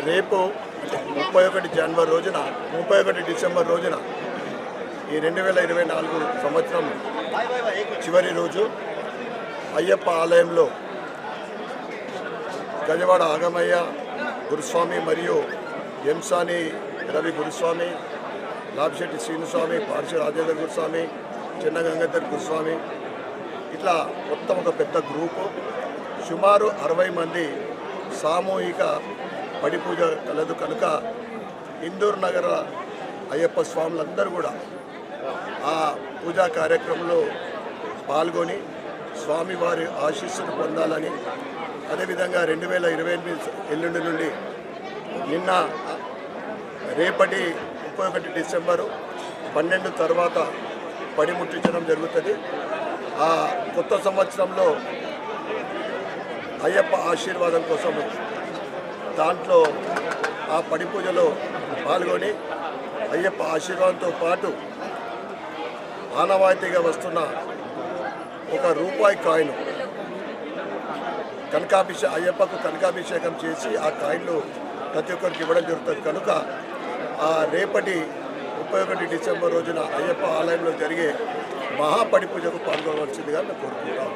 రేపు 31 జనవరి రోజున 31 డిసెంబర్ రోజున ఈ 2024 సంవత్సరం చివరి రోజు అయ్యప్ప ఆలయంలో గజవాడ ఆగమయ్య గురుస్వామి మరియు ఎంసాని రవి గురుస్వామి, లాభిశెట్టి శ్రీనుస్వామి, పార్శ్వ రాజేంద్ర గురుస్వామి, చిన్న గంగాధర్ గురుస్వామి ఇట్లా మొత్తం ఒక పెద్ద గ్రూపు సుమారు 60 మంది సామూహిక పడి పూజ కలదు కనుక ఇందూరు నగర అయ్యప్ప స్వాములందరూ కూడా ఆ పూజా కార్యక్రమంలో పాల్గొని స్వామివారి ఆశీస్సులు పొందాలని, అదేవిధంగా 2028 ఎల్లుండి నుండి నిన్న రేపటి 31 డిసెంబరు 12 తర్వాత పడిముట్టించడం జరుగుతుంది. ఆ కొత్త సంవత్సరంలో అయ్యప్ప ఆశీర్వాదం కోసం దాంట్లో ఆ పడి పూజలో పాల్గొని అయ్యప్ప ఆశీర్వాదంతో పాటు ఆనవాయితీగా వస్తున్న ₹1 కాయిన్ అయ్యప్పకు కనకాభిషేకం చేసి ఆ కాయిన్లు ప్రతి ఒక్కరికి ఇవ్వడం జరుగుతుంది కనుక ఆ రేపటి 31 డిసెంబర్ రోజున అయ్యప్ప ఆలయంలో జరిగే మహాపడి పూజకు పాల్గొనవలసిందిగా మేము కోరుకుంటాం.